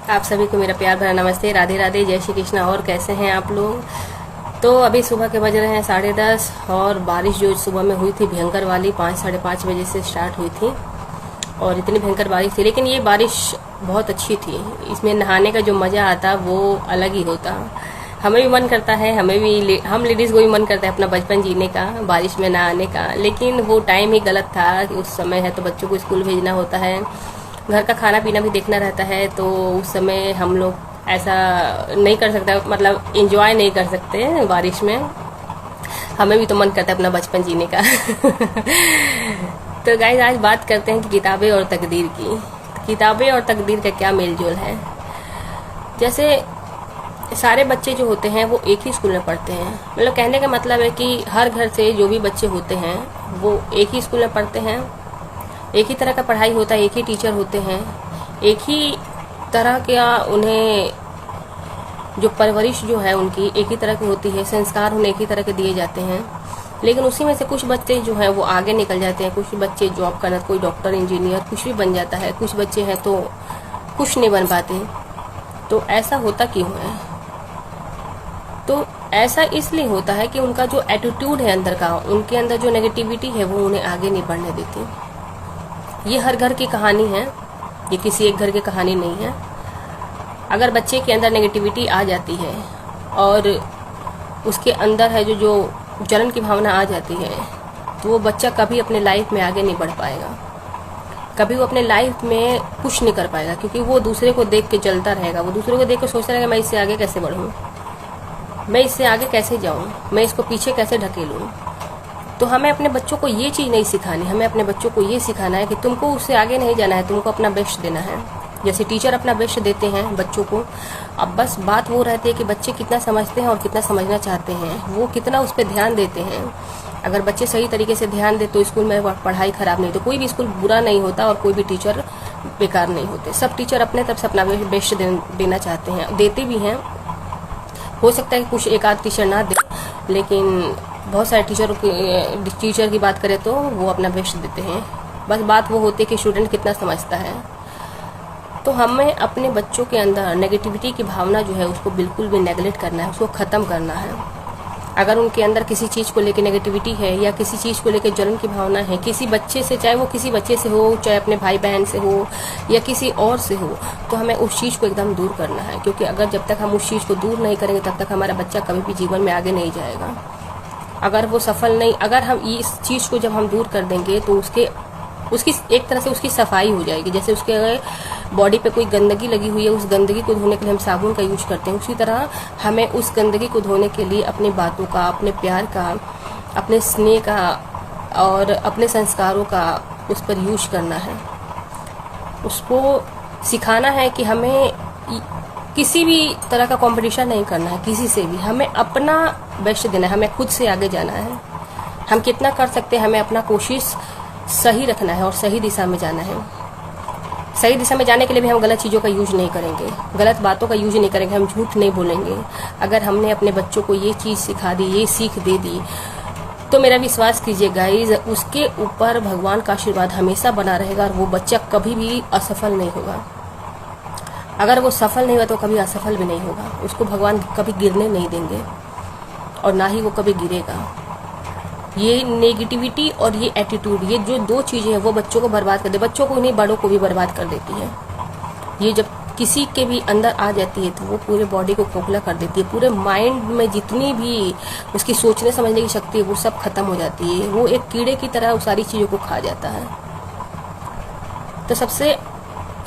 आप सभी को मेरा प्यार भरा नमस्ते, राधे राधे, जय श्री कृष्णा। और कैसे हैं आप लोग? तो अभी सुबह के बज रहे हैं 10:30 और बारिश जो सुबह में हुई थी भयंकर वाली 5-5:30 बजे से स्टार्ट हुई थी और इतनी भयंकर बारिश थी। लेकिन ये बारिश बहुत अच्छी थी, इसमें नहाने का जो मज़ा आता वो अलग ही होता। हमें भी मन करता है, हम लेडीज़ को भी मन करता है अपना बचपन जीने का, बारिश में नहाने का। लेकिन वो टाइम ही गलत था कि उस समय है तो बच्चों को स्कूल भेजना होता है, घर का खाना पीना भी देखना रहता है, तो उस समय हम लोग ऐसा नहीं कर सकते, मतलब एंजॉय नहीं कर सकते बारिश में। हमें भी तो मन करता है अपना बचपन जीने का। तो गाइस, आज बात करते हैं कि किताबें और तकदीर की। किताबें और तकदीर का क्या मेलजोल है। जैसे सारे बच्चे जो होते हैं वो एक ही स्कूल में पढ़ते हैं, मतलब कहने का मतलब है कि हर घर से जो भी बच्चे होते हैं वो एक ही स्कूल में पढ़ते हैं, एक ही तरह का पढ़ाई होता है, एक ही टीचर होते हैं, एक ही तरह का उन्हें जो परवरिश जो है उनकी एक ही तरह की होती है, संस्कार उन्हें एक ही तरह के दिए जाते हैं। लेकिन उसी में से कुछ बच्चे जो हैं वो आगे निकल जाते हैं, कुछ बच्चे जॉब करना, कोई डॉक्टर इंजीनियर कुछ भी बन जाता है, कुछ बच्चे हैं तो कुछ नहीं बन पाते। तो ऐसा होता क्यों है? तो ऐसा इसलिए होता है कि उनका जो एटीट्यूड है अंदर का, उनके अंदर जो नेगेटिविटी है वो उन्हें आगे नहीं बढ़ने देती। ये हर घर की कहानी है, ये किसी एक घर की कहानी नहीं है। अगर बच्चे के अंदर नेगेटिविटी आ जाती है और उसके अंदर है जो जलन की भावना आ जाती है, तो वो बच्चा कभी अपने लाइफ में आगे नहीं बढ़ पाएगा, कभी वो अपने लाइफ में कुछ नहीं कर पाएगा, क्योंकि वो दूसरे को देख के जलता रहेगा, वो दूसरे को देख के सोचता रहेगा मैं इससे आगे कैसे बढ़ूँ, मैं इससे आगे कैसे जाऊँ, मैं इसको पीछे कैसे ढकेलूँ। तो हमें अपने बच्चों को ये चीज़ नहीं सिखानी, हमें अपने बच्चों को ये सिखाना है कि तुमको उससे आगे नहीं जाना है, तुमको अपना बेस्ट देना है। जैसे टीचर अपना बेस्ट देते हैं बच्चों को, अब बस बात वो रहती है कि बच्चे कितना समझते हैं और कितना समझना चाहते हैं, वो कितना उस पर ध्यान देते हैं। अगर बच्चे सही तरीके से ध्यान दे तो स्कूल में पढ़ाई खराब नहीं, तो कोई भी स्कूल बुरा नहीं होता और कोई भी टीचर बेकार नहीं होते। सब टीचर अपने तरफ से अपना बेस्ट देना चाहते हैं, देते भी हैं। हो सकता है कि कुछ एक आध टीचर ना दे, लेकिन बहुत सारे टीचर की बात करें तो वो अपना बेस्ट देते हैं। बस बात वो होती है कि स्टूडेंट कितना समझता है। तो हमें अपने बच्चों के अंदर नेगेटिविटी की भावना जो है उसको बिल्कुल भी नेगलेक्ट करना है, उसको ख़त्म करना है। अगर उनके अंदर किसी चीज़ को लेकर नेगेटिविटी है या किसी चीज़ को लेकर जलन की भावना है, किसी बच्चे से, चाहे वो किसी बच्चे से हो, चाहे अपने भाई बहन से हो या किसी और से हो, तो हमें उस चीज़ को एकदम दूर करना है। क्योंकि अगर जब तक हम उस चीज़ को दूर नहीं करेंगे तब तक हमारा बच्चा कभी भी जीवन में आगे नहीं जाएगा। अगर हम इस चीज़ को जब हम दूर कर देंगे तो उसकी एक तरह से उसकी सफाई हो जाएगी। जैसे उसके बॉडी पे कोई गंदगी लगी हुई है, उस गंदगी को धोने के लिए हम साबुन का यूज करते हैं, उसी तरह हमें उस गंदगी को धोने के लिए अपनी बातों का, अपने प्यार का, अपने स्नेह का और अपने संस्कारों का उस पर यूज करना है। उसको सिखाना है कि हमें किसी भी तरह का कंपटीशन नहीं करना है किसी से भी, हमें अपना बेस्ट देना है, हमें खुद से आगे जाना है। हम कितना कर सकते हैं, हमें अपना कोशिश सही रखना है और सही दिशा में जाना है। सही दिशा में जाने के लिए भी हम गलत चीज़ों का यूज नहीं करेंगे, गलत बातों का यूज नहीं करेंगे, हम झूठ नहीं बोलेंगे। अगर हमने अपने बच्चों को ये चीज़ सिखा दी, ये सीख दे दी, तो मेरा विश्वास कीजिए गाइज, उसके ऊपर भगवान का आशीर्वाद हमेशा बना रहेगा और वो बच्चा कभी भी असफल नहीं होगा। अगर वो सफल नहीं हुआ तो कभी असफल भी नहीं होगा। उसको भगवान कभी गिरने नहीं देंगे और ना ही वो कभी गिरेगा। ये नेगेटिविटी और ये एटीट्यूड, ये जो दो चीज़ें हैं वो बच्चों को बर्बाद कर दे, बच्चों को नहीं बड़ों को भी बर्बाद कर देती है। ये जब किसी के भी अंदर आ जाती है तो वो पूरे बॉडी को खोखला कर देती है, पूरे माइंड में जितनी भी उसकी सोचने समझने की शक्ति है वो सब खत्म हो जाती है। वो एक कीड़े की तरह उस सारी चीज़ों को खा जाता है। तो सबसे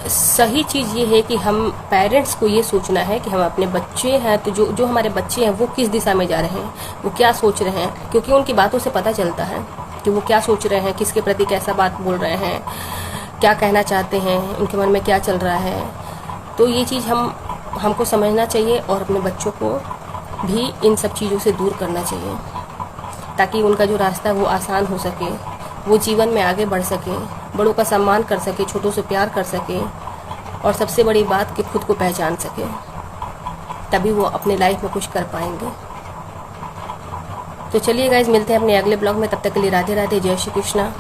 सही चीज़ ये है कि हम पेरेंट्स को ये सोचना है कि हम अपने बच्चे हैं तो जो हमारे बच्चे हैं वो किस दिशा में जा रहे हैं, वो क्या सोच रहे हैं, क्योंकि उनकी बातों से पता चलता है कि वो क्या सोच रहे हैं, किसके प्रति कैसा बात बोल रहे हैं, क्या कहना चाहते हैं, उनके मन में क्या चल रहा है। तो ये चीज़ हमको समझना चाहिए और अपने बच्चों को भी इन सब चीज़ों से दूर करना चाहिए, ताकि उनका जो रास्ता है वो आसान हो सके, वो जीवन में आगे बढ़ सके, बड़ों का सम्मान कर सके, छोटों से प्यार कर सके और सबसे बड़ी बात कि खुद को पहचान सके, तभी वो अपने लाइफ में कुछ कर पाएंगे। तो चलिए गाइज, मिलते हैं अपने अगले ब्लॉग में। तब तक के लिए राधे राधे, जय श्री कृष्णा।